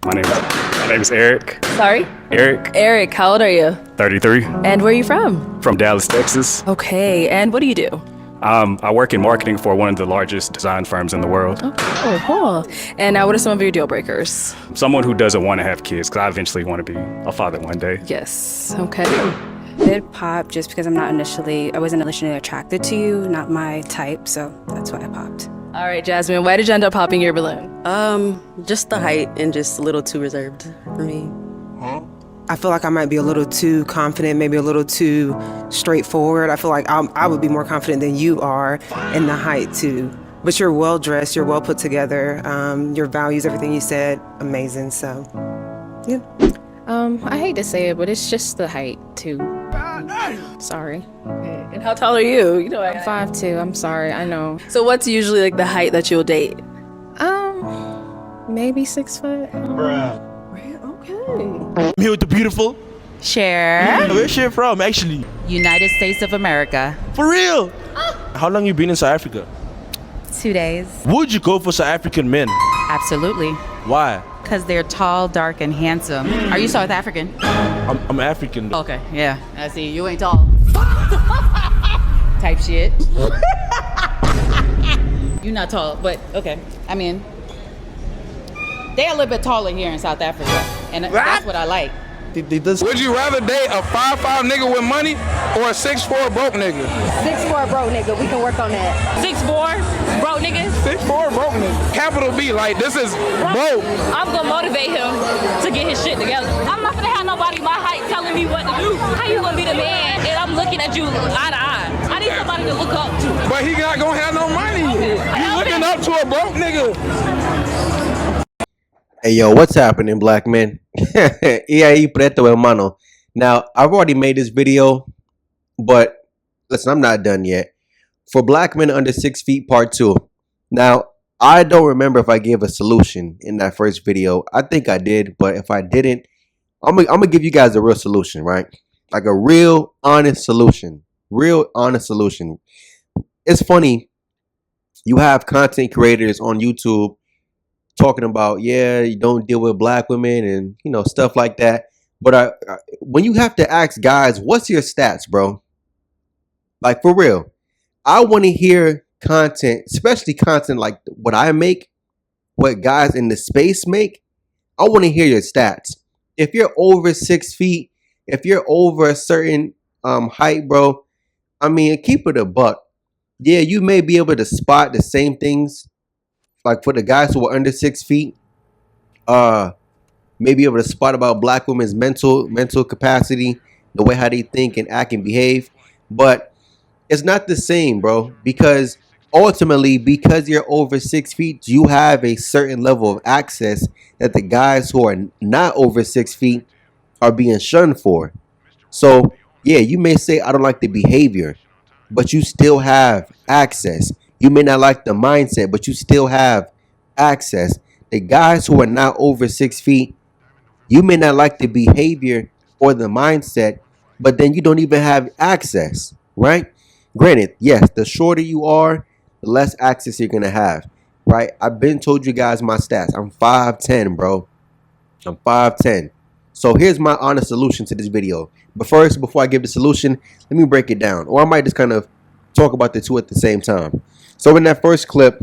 My name is Eric. Sorry? Eric, Eric, how old are you? 33, And where are you from? from Dallas, Texas. Okay, and what do you do? I work in marketing for one of the largest design firms in the world. Oh, cool. And what are some of your deal breakers? Someone who doesn't want to have kids, because I eventually want to be a father one day. Yes, okay. Did pop just because I wasn't initially attracted to you, not my type, so that's why I popped. All right, Jasmine, why did you end up popping your balloon? Just the height and just a little too reserved for me. I feel like I might be a little too confident, maybe a little too straightforward. I feel like I would be more confident than you are in the height too. But you're well dressed, you're well put together, your values, everything you said, amazing. So, yeah. I hate to say it, but it's just the height too. Sorry. And how tall are you? You know, I'm 5'2". I'm sorry. I know. So what's usually like the height that you'll date? Maybe 6 foot. Okay. I'm here with the beautiful. Cher. Where's she from, actually? United States of America. For real? How long you been in South Africa? 2 days. Would you go for South African men? Absolutely. Why? Because they're tall, dark, and handsome. Are you South African? I'm African. Okay, yeah. I see. You ain't tall. Type shit. You're not tall, but okay. I mean, they're a little bit taller here in South Africa. And that's what I like. Would you rather date a 5'5" nigga with money or a 6'4" broke nigga? 6'4" broke nigga, we can work on that. 6'4", broke nigga. 6'4" broke nigga. Capital B, like this is broke. I'm gonna motivate him to get his shit together. I'm not gonna have nobody my height telling me what to do. How you gonna be the man and I'm looking at you eye to eye? I need somebody to look up to. But he not gonna have no money. You looking up to a broke nigga. Hey yo, what's happening, black men? Y ahí, preto hermano. Now, I've already made this video, but listen, I'm not done yet. For black men under 6 feet, part 2. Now, I don't remember if I gave a solution in that first video. I think I did, but if I didn't, I'm gonna give you guys a real solution, right? Like a real honest solution. Real honest solution. It's funny, you have content creators on YouTube talking about, yeah, you don't deal with black women and, you know, stuff like that. But when you have to ask guys, what's your stats, bro? Like, for real. I want to hear content, especially content like what I make, what guys in the space make. I want to hear your stats. If you're over 6 feet, if you're over a certain height, bro, I mean, keep it a buck. Yeah, you may be able to spot the same things. Like for the guys who are under 6 feet, maybe able to spot about black women's mental capacity, the way how they think and act and behave. But it's not the same, bro, because ultimately, because you're over 6 feet, you have a certain level of access that the guys who are not over 6 feet are being shunned for. So yeah, you may say, I don't like the behavior, but you still have access. You may not like the mindset, but you still have access. The guys who are not over 6 feet, you may not like the behavior or the mindset, but then you don't even have access, right? Granted, yes, the shorter you are, the less access you're going to have, right? I've been told you guys my stats. I'm 5'10", bro. I'm 5'10". So here's my honest solution to this video. But first, before I give the solution, let me break it down. Or I might just kind of talk about the two at the same time. So in that first clip,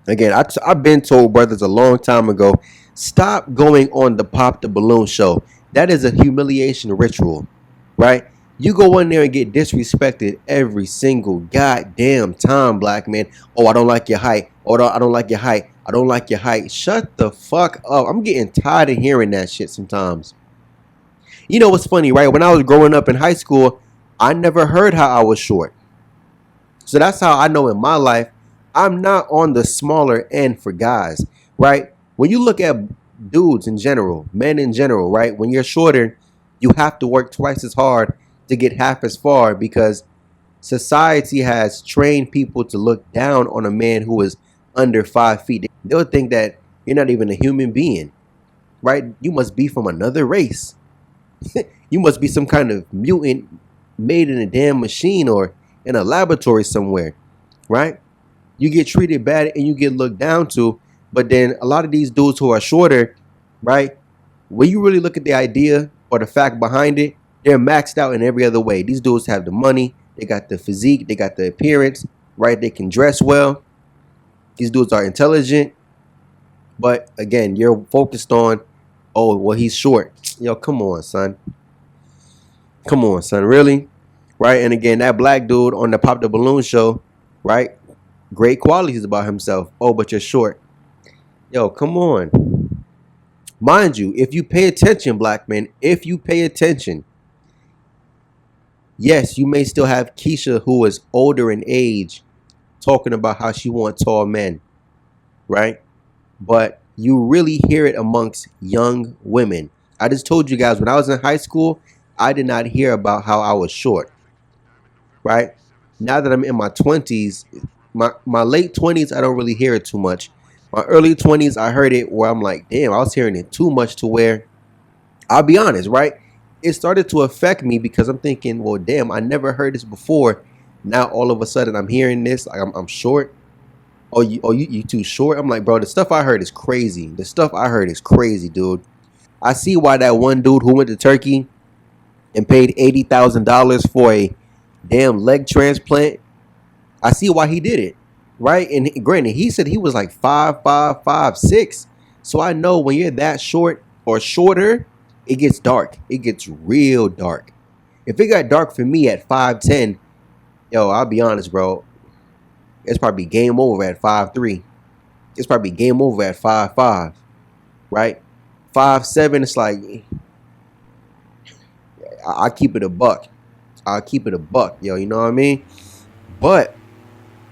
again, I've been told brothers a long time ago, stop going on the Pop the Balloon show. That is a humiliation ritual, right? You go in there and get disrespected every single goddamn time, black man. Oh, I don't like your height. Oh, I don't like your height. I don't like your height. Shut the fuck up. I'm getting tired of hearing that shit sometimes. You know what's funny, right? When I was growing up in high school, I never heard how I was short. So that's how I know in my life, I'm not on the smaller end for guys, right? When you look at dudes in general, men in general, right? When you're shorter, you have to work twice as hard to get half as far because society has trained people to look down on a man who is under 5 feet. They'll think that you're not even a human being, right? You must be from another race. You must be some kind of mutant made in a damn machine or in a laboratory somewhere, right? You get treated bad and you get looked down to. But then a lot of these dudes who are shorter, right? When you really look at the idea or the fact behind it, they're maxed out in every other way. These dudes have the money, they got the physique, they got the appearance, right? They can dress well. These dudes are intelligent. But again, you're focused on, oh, well, he's short. Yo, come on, son. Come on, son. Really? Right? And again, that black dude on the Pop the Balloon show, right? Great qualities about himself. Oh, but you're short. Yo, come on. Mind you, if you pay attention, black men, if you pay attention, yes, you may still have Keisha, who is older in age, talking about how she wants tall men, right? But you really hear it amongst young women. I just told you guys, when I was in high school, I did not hear about how I was short, right? Now that I'm in my 20s, my late 20s, I don't really hear it too much. My early 20s, I heard it where I'm like, damn, I was hearing it too much to where, I'll be honest, right? It started to affect me because I'm thinking, well, damn, I never heard this before. Now all of a sudden I'm hearing this, like I'm short. Oh, you too short? I'm like, bro, the stuff I heard is crazy. The stuff I heard is crazy, dude. I see why that one dude who went to Turkey and paid $80,000 for a damn leg transplant, I see why he did it, right? And granted, he said he was like 5'5", 5'6". So I know when you're that short or shorter, it gets dark. It gets real dark. If it got dark for me at 5'10", yo, I'll be honest, bro. It's probably game over at 5'3". It's probably game over at 5'5", right? 5'7", it's like, I keep it a buck. I'll keep it a buck, yo, you know what I mean? But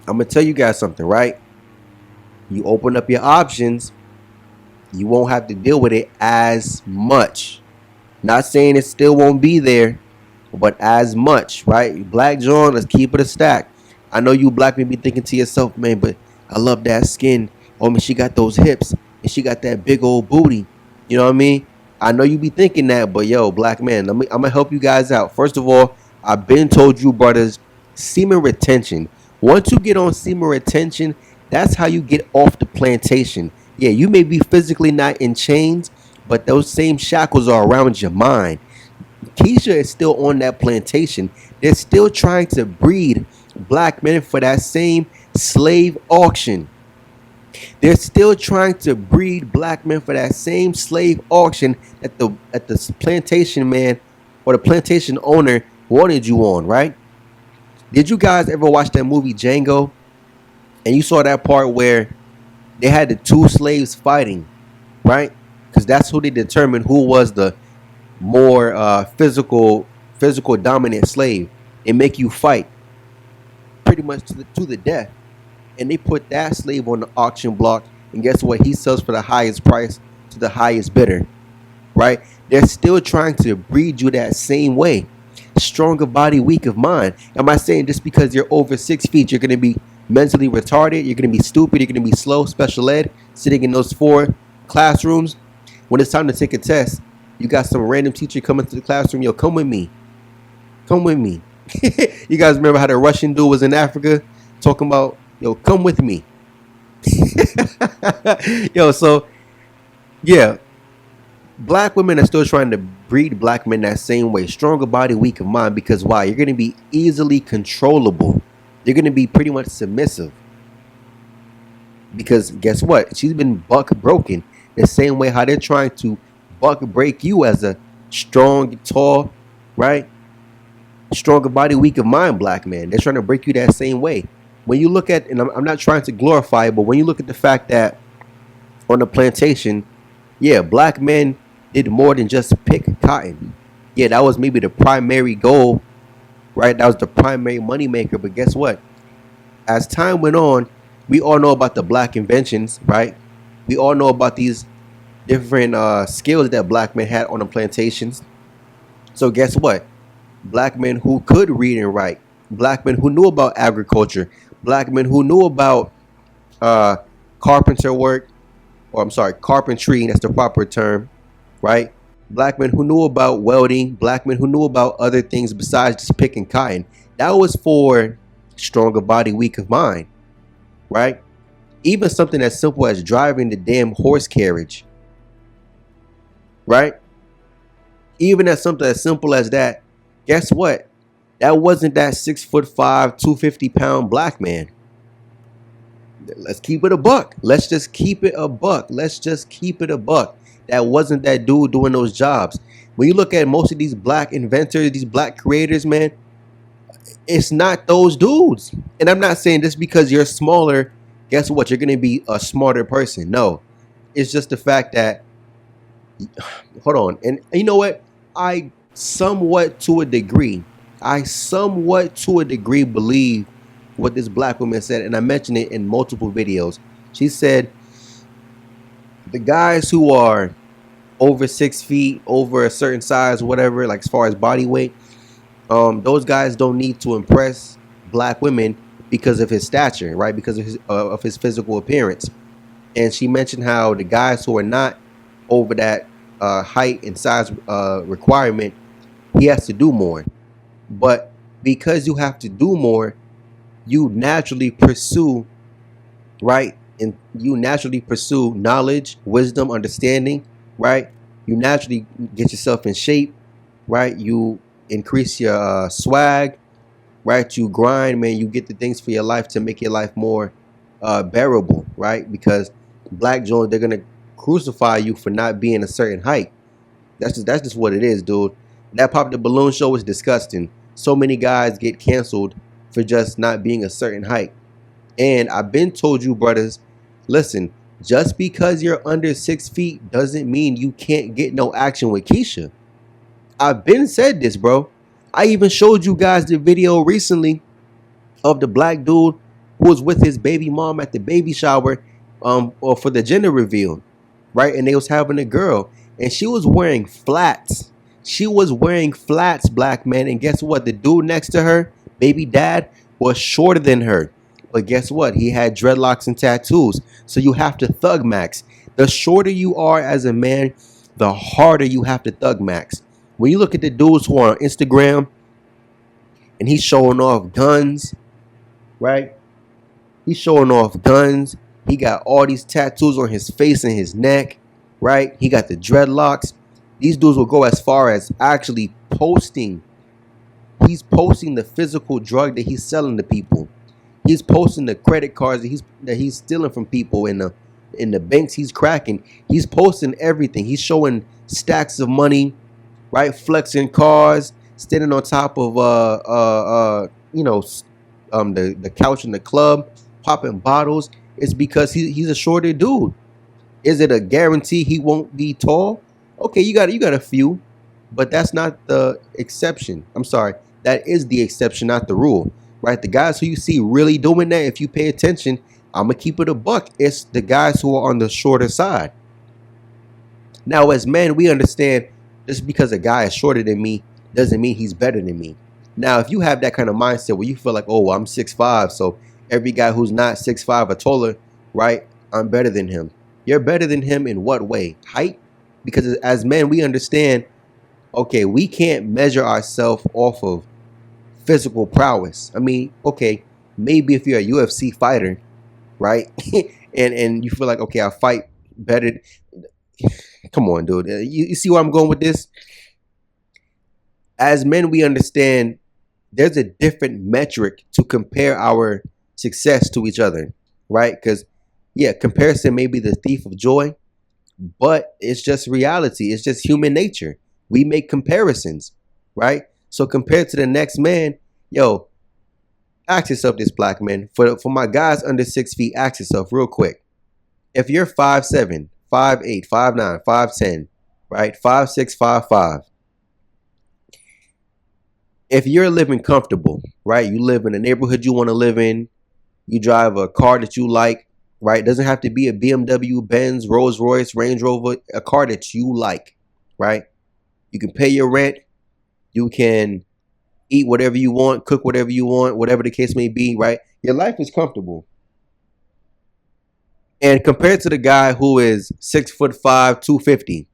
I'm going to tell you guys something, right? You open up your options, you won't have to deal with it as much. Not saying it still won't be there, but as much, right? Black John, let's keep it a stack. I know you black men be thinking to yourself, man, but I love that skin. Oh, man, she got those hips and she got that big old booty. You know what I mean? I know you be thinking that, but yo, black man, I'm going to help you guys out. First of all, I've been told you, brothers, semen retention. Once you get on semen retention, that's how you get off the plantation. Yeah, you may be physically not in chains, but those same shackles are around your mind. Keisha is still on that plantation. They're still trying to breed black men for that same slave auction. They're still trying to breed black men for that same slave auction that the plantation man or the plantation owner wanted you on, right? Did you guys ever watch that movie Django? And you saw that part where they had the two slaves fighting, right? Because that's who they determined who was the more physical dominant slave. They make you fight pretty much to the death. And they put that slave on the auction block, and guess what? He sells for the highest price to the highest bidder, right? They're still trying to breed you that same way. Stronger body, weak of mind. Am I saying just because you're over 6 feet, you're going to be mentally retarded, you're going to be stupid, you're going to be slow, special ed, sitting in those 4 classrooms? When it's time to take a test, you got some random teacher coming to the classroom, yo, come with me. Come with me. You guys remember how the Russian dude was in Africa talking about, yo, come with me. Yo, so, yeah. Black women are still trying to breed black men that same way. Stronger body, weak of mind. Because why? You're going to be easily controllable. You're going to be pretty much submissive. Because guess what? She's been buck broken. The same way how they're trying to buck break you as a strong, tall, right? Stronger body, weak of mind black man. They're trying to break you that same way. When you look at, and I'm not trying to glorify it, but when you look at the fact that on the plantation, yeah, black men did more than just pick cotton. Yeah, that was maybe the primary goal, right? That was the primary moneymaker. But guess what? As time went on, we all know about the black inventions, right? We all know about these different skills that black men had on the plantations. So guess what? Black men who could read and write, black men who knew about agriculture, black men who knew about carpenter work, or I'm sorry, carpentry, that's the proper term, right? Black men who knew about welding, black men who knew about other things besides just picking cotton. That was for stronger body, weak of mind, right? Even something as simple as driving the damn horse carriage. right? Even at something as simple as that, guess what? That wasn't that 6'5", 250-pound black man. Let's keep it a buck. Let's just keep it a buck. Let's just keep it a buck. That wasn't that dude doing those jobs. When you look at most of these black inventors, these black creators, man, it's not those dudes. And I'm not saying just because you're smaller, guess what? You're going to be a smarter person. No, it's just the fact that, hold on. And you know what? I somewhat to a degree believe what this black woman said. And I mentioned it in multiple videos. She said, the guys who are over 6 feet, over a certain size, whatever, like as far as body weight, those guys don't need to impress black women because of his stature, right? Because of his physical appearance. And she mentioned how the guys who are not over that height and size requirement, he has to do more. But because you have to do more, you naturally pursue, right? And you naturally pursue knowledge, wisdom, understanding, right? You naturally get yourself in shape, right? You increase your swag, right? You grind, man. You get the things for your life to make your life more bearable, right? Because black Jones, they're gonna crucify you for not being a certain height. That's just what it is, dude. That Pop the Balloon show is disgusting. So many guys get canceled for just not being a certain height. And I've been told you, brothers, listen, just because you're under 6 feet doesn't mean you can't get no action with Keisha. I've been said this, bro. I even showed you guys the video recently of the black dude who was with his baby mom at the baby shower or for the gender reveal, right? And they was having a girl and she was wearing flats. She was wearing flats, black man. And guess what? The dude next to her, baby dad, was shorter than her. But guess what? He had dreadlocks and tattoos. So you have to thug max. The shorter you are as a man, the harder you have to thug max. When you look at the dudes who are on Instagram and he's showing off guns, right? He's showing off guns. He got all these tattoos on his face and his neck, right? He got the dreadlocks. These dudes will go as far as actually posting. He's posting the physical drug that he's selling to people. He's posting the credit cards that he's stealing from people in the banks he's cracking. He's posting everything. He's showing stacks of money, right? Flexing cars, standing on top of the couch in the club, popping bottles. It's because he's a shorter dude. Is it a guarantee he won't be tall? Okay, you got a few, but that's not the exception. I'm sorry, that is the exception, not the rule, right? The guys who you see really doing that, if you pay attention, I'm gonna keep it a buck. It's the guys who are on the shorter side. Now, as men, we understand just because a guy is shorter than me doesn't mean he's better than me. Now, if you have that kind of mindset where you feel like, oh, well, I'm 6'5", so every guy who's not 6'5" or taller, right, I'm better than him. You're better than him in what way? Height? Because as men, we understand, okay, we can't measure ourselves off of physical prowess. I mean, okay, maybe if you're a UFC fighter, right, and you feel like, okay, I fight better. Come on, dude. You see where I'm going with this? As men, we understand there's a different metric to compare our success to each other, right? Because, yeah, comparison may be the thief of joy, but it's just reality. It's just human nature. We make comparisons, right? So compared to the next man, yo, ask yourself this, black man. For my guys under 6 feet, ask yourself real quick. If you're 5'7", 5'8", 5'9", 5'10", right? 5'6", 5'5". If you're living comfortable, right? You live in a neighborhood you want to live in. You drive a car that you like, right? It doesn't have to be a BMW, Benz, Rolls Royce, Range Rover, a car that you like, right? You can pay your rent. You can eat whatever you want, cook whatever you want, whatever the case may be, right? Your life is comfortable. And compared to the guy who is 6'5", 250,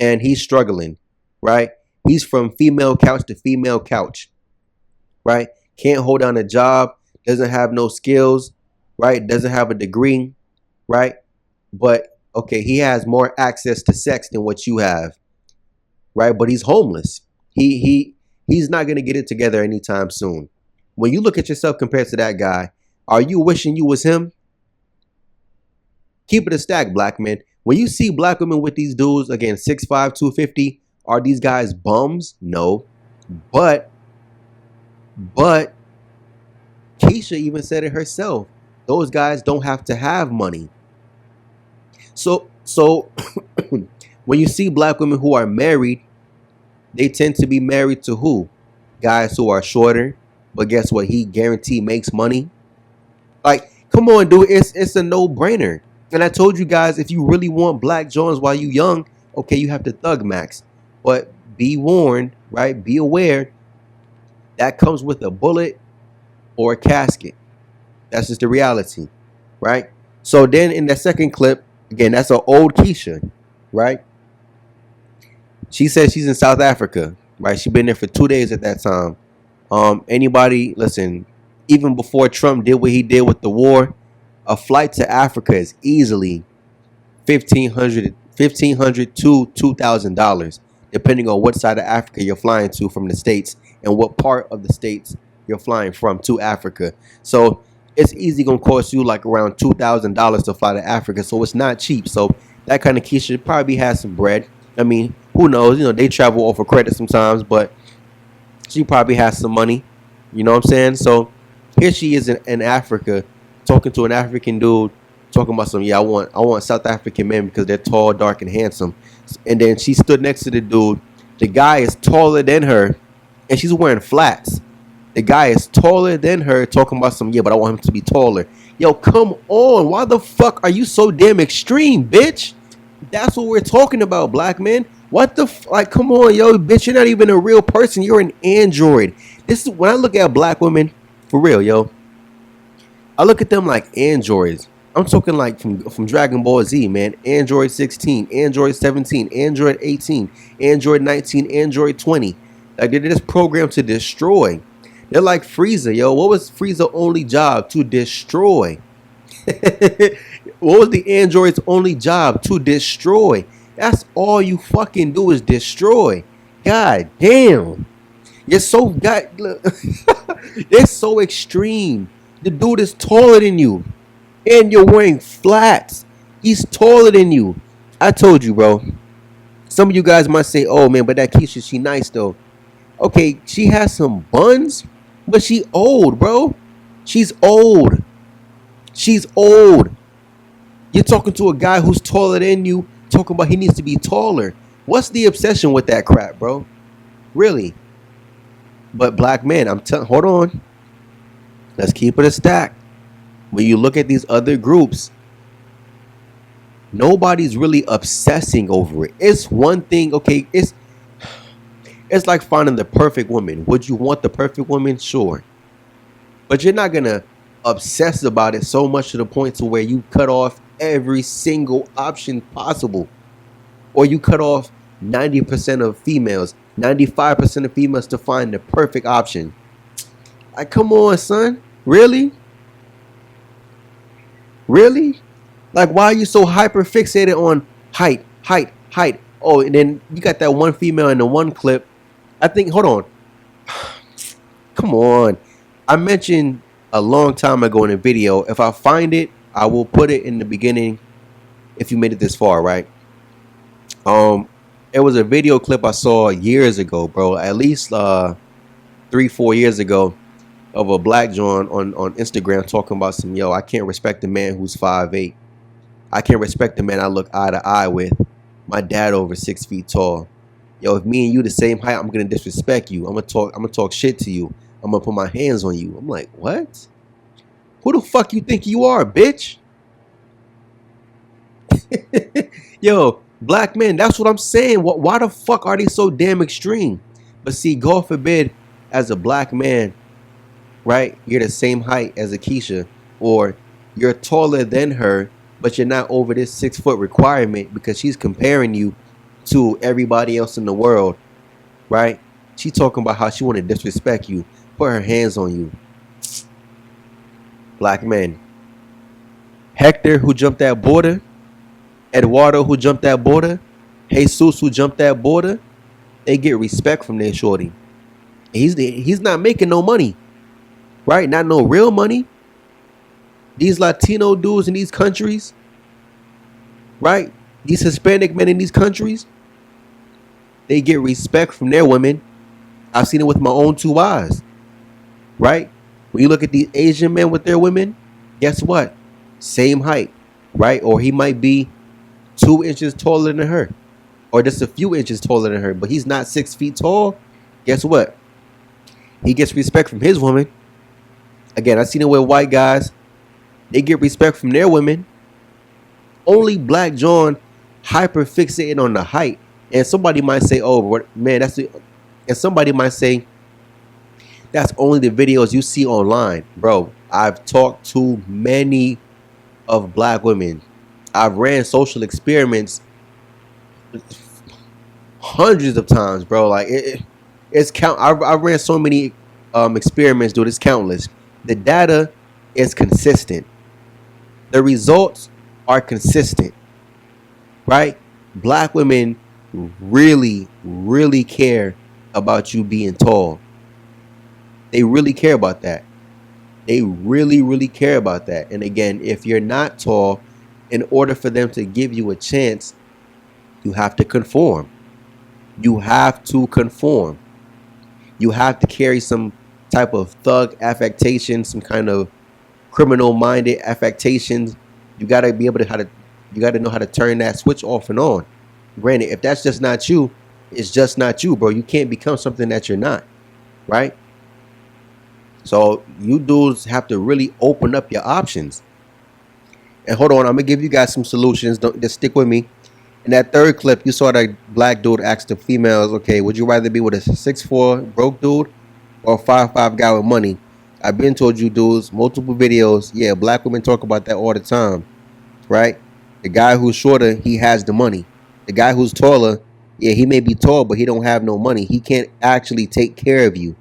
and he's struggling, right? He's from female couch to female couch, right? Can't hold down a job, doesn't have no skills, right? Doesn't have a degree, right? But okay, he has more access to sex than what you have, right? But he's homeless. He's not gonna get it together anytime soon. When you look at yourself compared to that guy, are you wishing you was him? Keep it a stack, black men. When you see black women with these dudes, again, 6'5", 250, are these guys bums? No. But Keisha even said it herself. Those guys don't have to have money. So when you see black women who are married, they tend to be married to who? Guys who are shorter, but guess what? He guaranteed makes money. Like, come on, dude. It's a no-brainer. And I told you guys, if you really want black Jones while you young, okay, you have to thug max. But be warned, right? Be aware that comes with a bullet or a casket. That's just the reality, right? So then in the second clip, again, that's an old Keisha, right? She says she's in South Africa, right? She's been there for 2 days at that time. Anybody, listen, even before Trump did what he did with the war, a flight to Africa is easily $1,500 to $2,000, depending on what side of Africa you're flying to from the States and what part of the States you're flying from to Africa. So it's easy gonna cost you like around $2,000 to fly to Africa. So it's not cheap. So that kind of Keisha probably has some bread. I mean, who knows? You know, they travel off of credit sometimes, but she probably has some money. You know what I'm saying? So here she is in Africa, talking to an African dude, talking about some, yeah, I want South African men because they're tall, dark, and handsome. And then she stood next to the dude. The guy is taller than her, and she's wearing flats. The guy is taller than her, talking about some, yeah, but I want him to be taller. Yo, come on. Why the fuck are you so damn extreme, bitch? That's what we're talking about, black men. What the like, come on, yo, bitch, you're not even a real person. You're an android. This is when I look at black women, for real, yo, I look at them like androids. I'm talking like from Dragon Ball Z, man. Android 16, Android 17, Android 18, Android 19, Android 20. Like, they're just programmed to destroy. They're like Frieza, yo. What was Frieza's only job? To destroy. What was the android's only job? To destroy. That's all you fucking do is destroy. God damn. You're so they're so extreme. The dude is taller than you. And you're wearing flats. He's taller than you. I told you, bro. Some of you guys might say, oh man, but that Keisha, she nice though. Okay, she has some buns, but she old, bro. She's old. She's old. You're talking to a guy who's taller than you, talking about he needs to be taller. What's the obsession with that crap, bro? Really? But black men, hold on. Let's keep it a stack. When you look at these other groups, nobody's really obsessing over it. It's one thing, okay, it's like finding the perfect woman. Would you want the perfect woman? Sure. But you're not going to obsess about it so much to the point to where you cut off every single option possible. Or you cut off 90% of females, 95% of females to find the perfect option. Like, come on, son. Really? Really? Like, why are you so hyper fixated on height? Oh, and then you got that one female in the one clip. I think, hold on. Come on. I mentioned a long time ago in a video. If I find it, I will put it in the beginning if you made it this far, right? It was a video clip I saw years ago, bro. At least 3-4 years ago, of a black John on Instagram talking about some, yo, I can't respect a man who's 5'8". I can't respect a man I look eye to eye with. My dad over 6 feet tall. Yo, if me and you the same height, I'm gonna disrespect you. I'm gonna talk shit to you. I'm gonna put my hands on you. I'm like, what? Who the fuck you think you are, bitch? Yo, black men, that's what I'm saying. Why the fuck are they so damn extreme? But see, God forbid, as a black man, right, you're the same height as a Keisha, or you're taller than her, but you're not over this 6 foot requirement because she's comparing you to everybody else in the world, right? She talking about how she want to disrespect you, put her hands on you. Black men. Hector, who jumped that border, Eduardo who jumped that border, Jesus who jumped that border, they get respect from their shorty. He's not making no money, right? Not no real money. These Latino dudes in these countries, right? These Hispanic men in these countries, they get respect from their women. I've seen it with my own two eyes, right? When you look at these Asian men with their women, guess what? Same height, right? Or he might be 2 inches taller than her, or just a few inches taller than her, but he's not 6 feet tall. Guess what? He gets respect from his woman. Again, I've seen it with white guys. They get respect from their women. Only Black John hyper fixated on the height. And somebody might say, oh, man, and somebody might say, that's only the videos you see online. Bro, I've talked to many of Black women. I've ran social experiments hundreds of times, bro. Like, it's count. I ran so many experiments, dude. It's countless. The data is consistent. The results are consistent, right? Black women really, really care about you being tall. They really care about that. They really, really care about that. And again, if you're not tall, in order for them to give you a chance, you have to conform. You have to conform. You have to carry some type of thug affectation, some kind of criminal-minded affectations. You gotta be able to you gotta know how to turn that switch off and on. Granted, if that's just not you, it's just not you, bro. You can't become something that you're not, right? So you dudes have to really open up your options. And hold on, I'm gonna give you guys some solutions. Don't just stick with me. In that third clip, you saw that Black dude ask the females, okay, would you rather be with a 6'4" broke dude or a 5'5" guy with money? I've been told you dudes, multiple videos. Yeah, Black women talk about that all the time, right? The guy who's shorter, he has the money. The guy who's taller, yeah, he may be tall, but he don't have no money. He can't actually take care of you,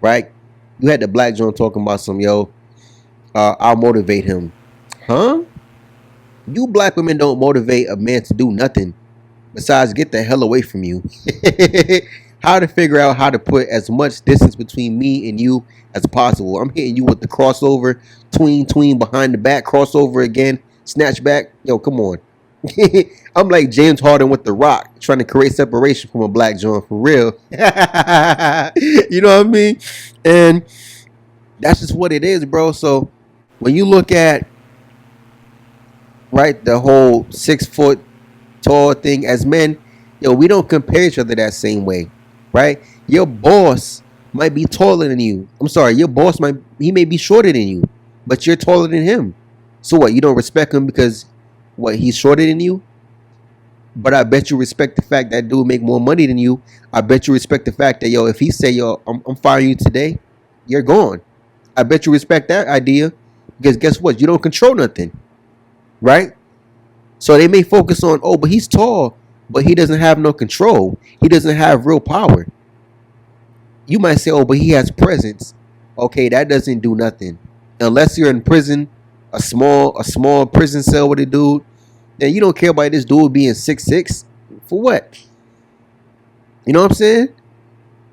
right? You had the Black John talking about some, I'll motivate him. Huh? You Black women don't motivate a man to do nothing besides get the hell away from you. How to figure out how to put as much distance between me and you as possible. I'm hitting you with the crossover, tween, behind the back, crossover again, snatch back. Yo, come on. I'm like James Harden with The Rock, trying to create separation from a Black John, for real. You know what I mean? And that's just what it is, bro. So when you look at, right, the whole 6 foot tall thing, as men, we don't compare each other that same way, right? Your boss might be taller than you. I'm sorry, your boss he may be shorter than you, but you're taller than him. So what, you don't respect him because he's shorter than you? But I bet you respect the fact that dude make more money than you. I bet you respect the fact that, if he say, I'm firing you today, you're gone. I bet you respect that idea, because guess what? You don't control nothing, right? So they may focus on, but he's tall, but he doesn't have no control. He doesn't have real power. You might say, but he has presence. Okay, that doesn't do nothing. Unless you're in prison, a small prison cell with a dude, then you don't care about this dude being 6'6". For what? You know what I'm saying?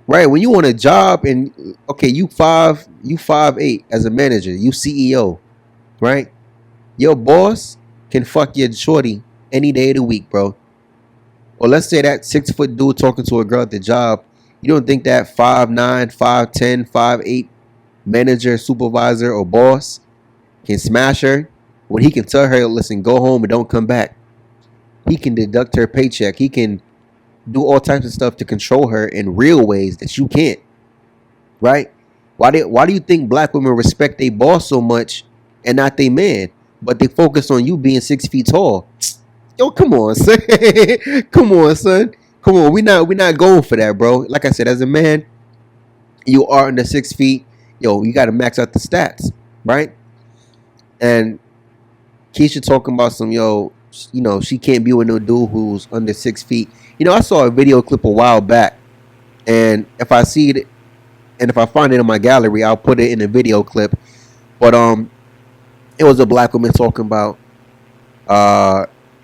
Right? When you want a job and, okay, you 5'8" as a manager, you CEO, right? Your boss can fuck your shorty any day of the week, bro. Or let's say that 6 foot dude talking to a girl at the job, you don't think that 5'9", 5'10", 5'8" manager, supervisor, or boss can smash her when he can tell her, listen, go home and don't come back? He can deduct her paycheck. He can do all types of stuff to control her in real ways that you can't, right? Why do you think Black women respect their boss so much and not their man, but they focus on you being 6 feet tall? Yo, come on, son. Come on, son. Come on. We're not going for that, bro. Like I said, as a man, you are under 6 feet. You got to max out the stats, right? And Keisha talking about some, she can't be with no dude who's under 6 feet. I saw a video clip a while back, and if I see it, and if I find it in my gallery, I'll put it in a video clip. But it was a Black woman talking about,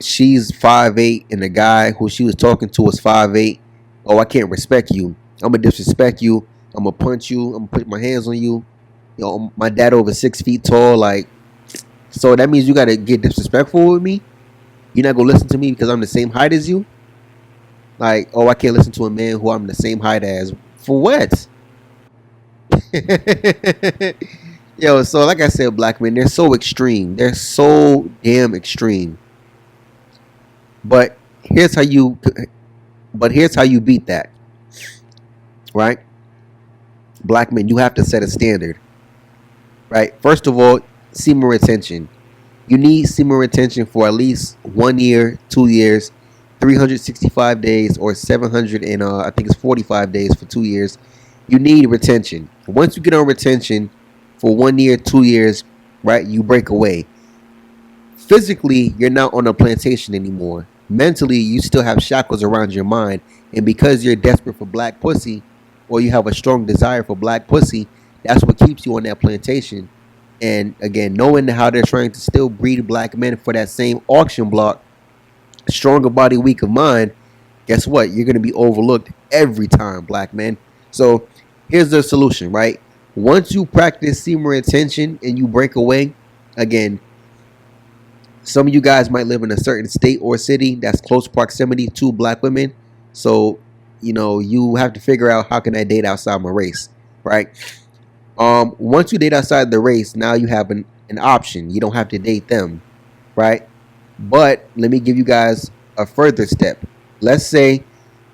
she's 5'8", and the guy who she was talking to was 5'8". Oh, I can't respect you. I'm gonna disrespect you. I'm gonna punch you. I'm gonna put my hands on you. You know, my dad over 6 feet tall. Like, so that means you gotta get disrespectful with me. You're not gonna listen to me because I'm the same height as you. Like, oh, I can't listen to a man who I'm the same height as. For what? Yo, so like I said, black men, they're so extreme. They're so damn extreme. But here's how you beat that. Right? Black men, you have to set a standard. Right? First of all, semen retention. You need semen retention for at least 1 year, 2 years, 365 days, or 700 and I think it's 45 days for 2 years. You need retention. Once you get on retention for 1 year, 2 years, right, you break away. Physically, you're not on a plantation anymore. Mentally, you still have shackles around your mind. And because you're desperate for black pussy, or you have a strong desire for black pussy, that's what keeps you on that plantation. And again, knowing how they're trying to still breed black men for that same auction block, stronger body, weaker mind, guess what? You're going to be overlooked every time, black men. So here's the solution, right? Once you practice semen retention and you break away, again, some of you guys might live in a certain state or city that's close proximity to black women. So, you know, you have to figure out, how can I date outside my race, right? Once you date outside the race, now you have an option. You don't have to date them, right? But let me give you guys a further step. Let's say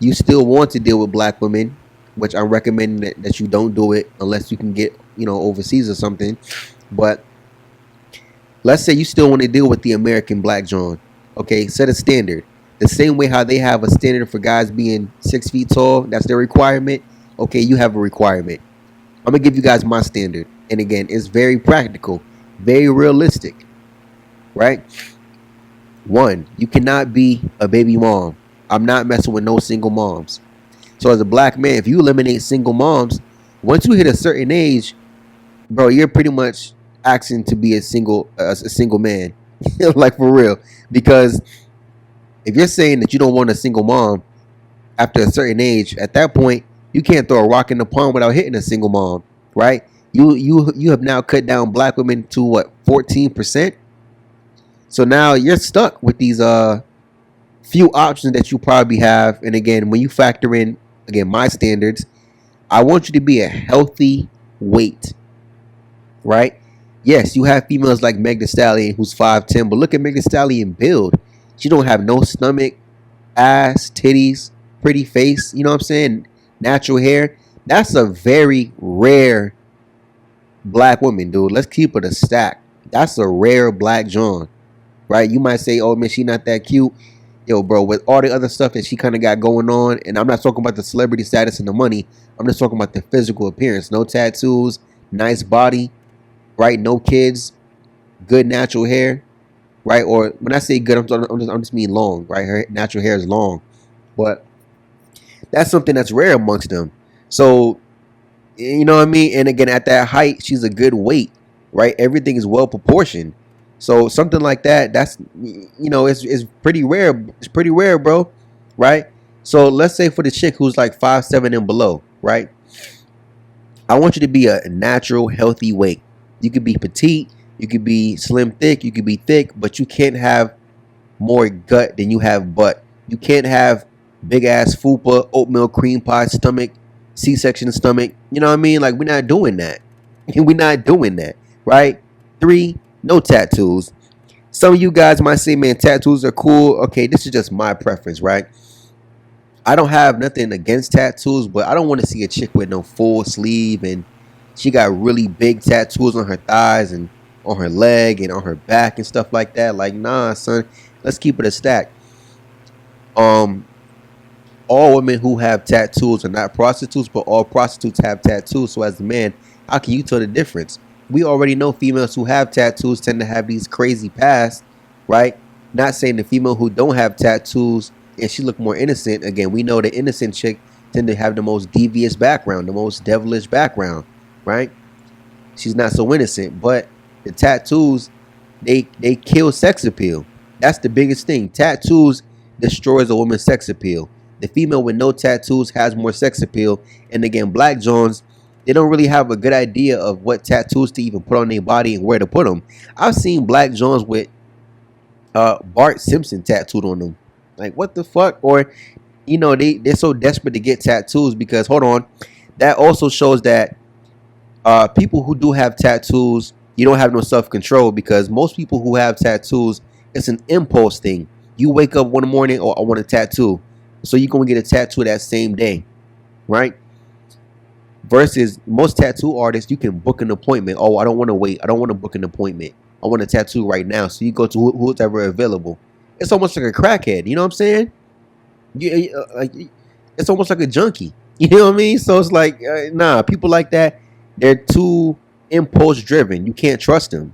you still want to deal with black women, which I'm recommending that you don't do it unless you can get, you know, overseas or something. But let's say you still want to deal with the American black John. Okay, set a standard. The same way how they have a standard for guys being 6 feet tall, that's their requirement. Okay, you have a requirement. I'm going to give you guys my standard. And again, it's very practical, very realistic, right? 1, you cannot be a baby mom. I'm not messing with no single moms. So as a black man, if you eliminate single moms, once you hit a certain age, bro, you're pretty much asking to be a single man. Like, for real. Because if you're saying that you don't want a single mom after a certain age, at that point, you can't throw a rock in the pond without hitting a single mom, right? You have now cut down black women to what, 14%? So now you're stuck with these few options that you probably have. And again, when you factor in, again, my standards, I want you to be a healthy weight, right? Yes, you have females like Meg Thee Stallion, who's 5'10", but look at Meg Thee Stallion build. She don't have no stomach, ass, titties, pretty face, you know what I'm saying? Natural hair. That's a very rare black woman, dude. Let's keep it a stack. That's a rare black John, right? You might say, oh man, she not that cute. Yo, bro, with all the other stuff that she kind of got going on, and I'm not talking about the celebrity status and the money, I'm just talking about the physical appearance. No tattoos, nice body, right? No kids, good natural hair, right? Or when I say good, I'm just mean long, right? Her natural hair is long, but that's something that's rare amongst them. So, you know what I mean? And again, at that height, she's a good weight, right? Everything is well proportioned. So something like that, that's, you know, it's pretty rare. It's pretty rare, bro, right? So let's say for the chick who's like 5'7" and below, right? I want you to be a natural, healthy weight. You could be petite, you could be slim, thick, you could be thick, but you can't have more gut than you have butt. You can't have big ass fupa, oatmeal cream pie stomach, C-section stomach. You know what I mean? Like, we're not doing that. We're not doing that, right? 3, no tattoos. Some of you guys might say, man, tattoos are cool. Okay, this is just my preference, right? I don't have nothing against tattoos, but I don't want to see a chick with no full sleeve and she got really big tattoos on her thighs and on her leg and on her back and stuff like that. Like, nah, son, let's keep it a stack. All women who have tattoos are not prostitutes, but all prostitutes have tattoos. So as a man, how can you tell the difference? We already know females who have tattoos tend to have these crazy pasts, right? Not saying the female who don't have tattoos and she look more innocent. Again, we know the innocent chick tend to have the most devious background, the most devilish background, right? She's not so innocent, but the tattoos, they kill sex appeal. That's the biggest thing. Tattoos destroys a woman's sex appeal. The female with no tattoos has more sex appeal. And again, Black Jones, they don't really have a good idea of what tattoos to even put on their body and where to put them. I've seen Black Jones with Bart Simpson tattooed on them. Like, what the fuck? Or, you know, they're so desperate to get tattoos because, hold on, that also shows that people who do have tattoos, you don't have no self-control, because most people who have tattoos, it's an impulse thing. You wake up one morning, oh, I want a tattoo. So you're going to get a tattoo that same day, right? Versus most tattoo artists, you can book an appointment. Oh, I don't want to wait. I don't want to book an appointment. I want a tattoo right now. So you go to who's ever available. It's almost like a crackhead. You know what I'm saying? It's almost like a junkie. You know what I mean? So it's like, nah, people like that, they're too impulse driven. You can't trust them,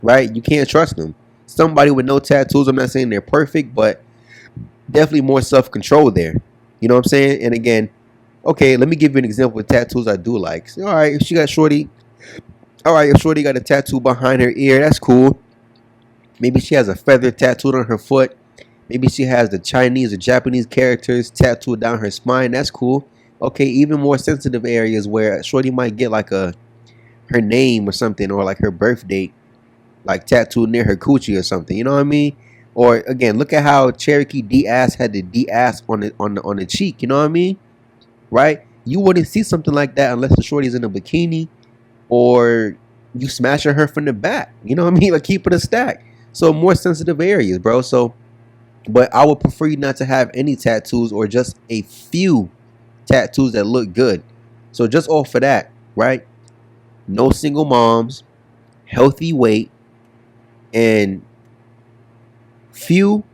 right? You can't trust them. Somebody with no tattoos, I'm not saying they're perfect, but definitely more self-control there. You know what I'm saying? And again, okay, let me give you an example of tattoos I do like. So, all right, if she got shorty, all right, if shorty got a tattoo behind her ear, that's cool. Maybe she has a feather tattooed on her foot. Maybe she has the Chinese or Japanese characters tattooed down her spine. That's cool. Okay, even more sensitive areas where shorty might get like her name or something, or like her birth date, like tattooed near her coochie or something. You know what I mean? Or again, look at how Cherokee D-Ass had the D-Ass on the cheek. You know what I mean? Right? You wouldn't see something like that unless the shorty's in a bikini or you smashing her from the back. You know what I mean? Like, keep it a stack. So more sensitive areas, bro. So, but I would prefer you not to have any tattoos, or just a few tattoos that look good. So just off of that, right? No single moms, healthy weight, and few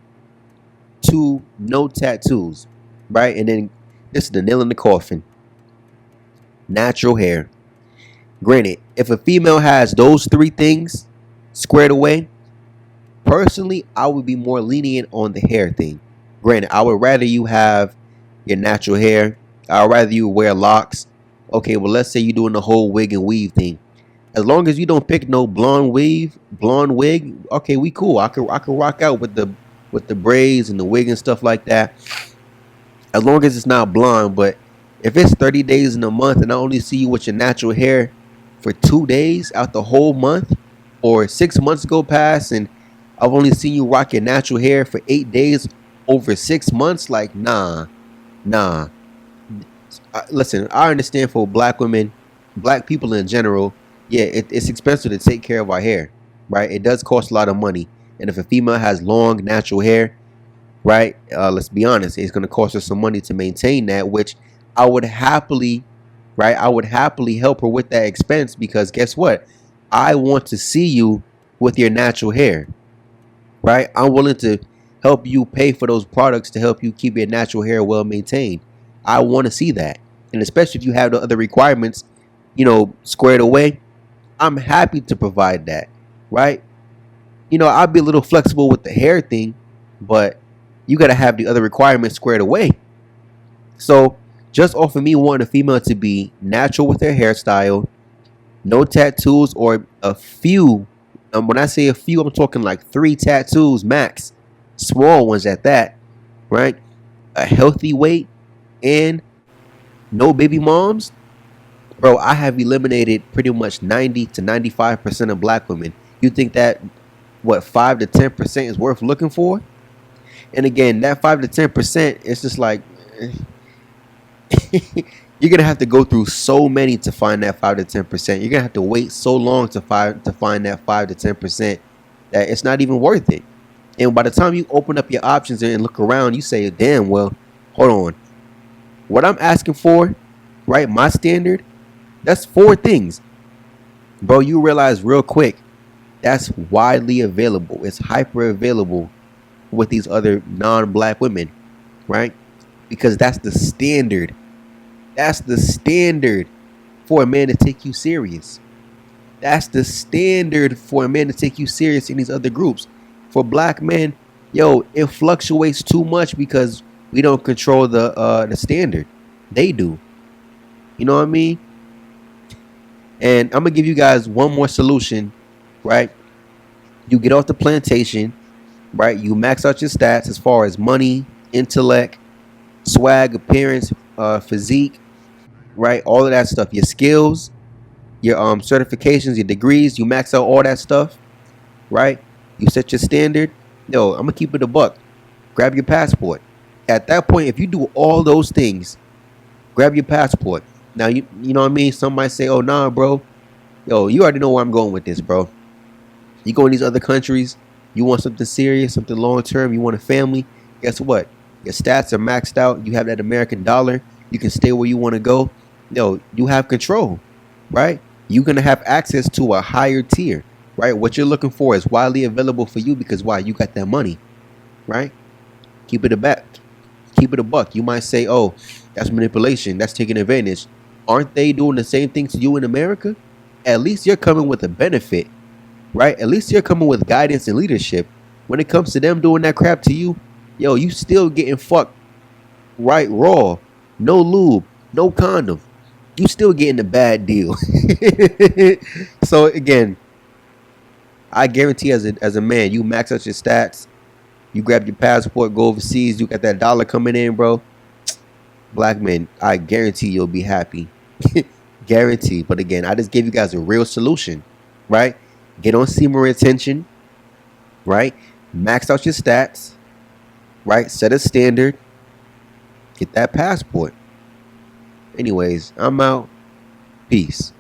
to no tattoos, right? And then this is the nail in the coffin. Natural hair. Granted, if a female has those three things squared away, personally, I would be more lenient on the hair thing. Granted, I would rather you have your natural hair. I would rather you wear locks. Okay, well, let's say you're doing the whole wig and weave thing. As long as you don't pick no blonde wig, okay, we cool. I could rock out with the braids and the wig and stuff like that. As long as it's not blonde. But if it's 30 days in a month and I only see you with your natural hair for 2 days out the whole month, or 6 months go past and I've only seen you rock your natural hair for 8 days over 6 months, like, nah. Listen, I understand for black women, black people in general, yeah, it's expensive to take care of our hair, right? It does cost a lot of money. And if a female has long natural hair, right, let's be honest, it's going to cost her some money to maintain that, which I would happily, right, I would happily help her with that expense, because guess what? I want to see you with your natural hair, right? I'm willing to help you pay for those products to help you keep your natural hair well maintained. I want to see that. And especially if you have the other requirements, you know, squared away, I'm happy to provide that, right? You know, I'll be a little flexible with the hair thing, but you got to have the other requirements squared away. So just off of me wanting a female to be natural with their hairstyle, no tattoos, or a few, when I say a few, I'm talking like 3 tattoos max, small ones at that, right? A healthy weight, and no baby moms. Bro, I have eliminated pretty much 90 to 95% of black women. You think that, what, 5 to 10% is worth looking for? And again, that 5 to 10%, it's just like, you're going to have to go through so many to find that 5 to 10%. You're going to have to wait so long to find that 5 to 10% that it's not even worth it. And by the time you open up your options and look around, you say, damn, well, hold on. What I'm asking for, right, my standard, that's 4 things. Bro, you realize real quick, that's widely available. It's hyper available with these other non-black women, right? Because that's the standard. That's the standard for a man to take you serious. That's the standard for a man to take you serious in these other groups. For black men, yo, it fluctuates too much because we don't control the standard. They do. You know what I mean? And I'm going to give you guys one more solution, right? You get off the plantation, right? You max out your stats as far as money, intellect, swag, appearance, physique, right? All of that stuff. Your skills, your certifications, your degrees. You max out all that stuff, right? You set your standard. Yo, I'm gonna keep it a buck. Grab your passport. At that point, if you do all those things, grab your passport. Now you know what I mean. Some might say, "Oh nah, bro. Yo, you already know where I'm going with this, bro. You go in these other countries. You want something serious, something long term. You want a family. Guess what? Your stats are maxed out. You have that American dollar. You can stay where you want to go. Yo, you have control, right? You're gonna have access to a higher tier, right? What you're looking for is widely available for you because why? You got that money, right? Keep it a back. Keep it a buck. You might say, "Oh, that's manipulation. That's taking advantage." Aren't they doing the same thing to you in America? At least you're coming with a benefit, right? At least you're coming with guidance and leadership. When it comes to them doing that crap to you, yo, you still getting fucked right raw. No lube, no condom. You still getting a bad deal. So again, I guarantee as a man, you max out your stats, you grab your passport, go overseas, you got that dollar coming in, bro. Black men, I guarantee you'll be happy. Guarantee. But again, I just gave you guys a real solution, right? Get on semen retention, right? Max out your stats, right? Set a standard. Get that passport. Anyways, I'm out. Peace.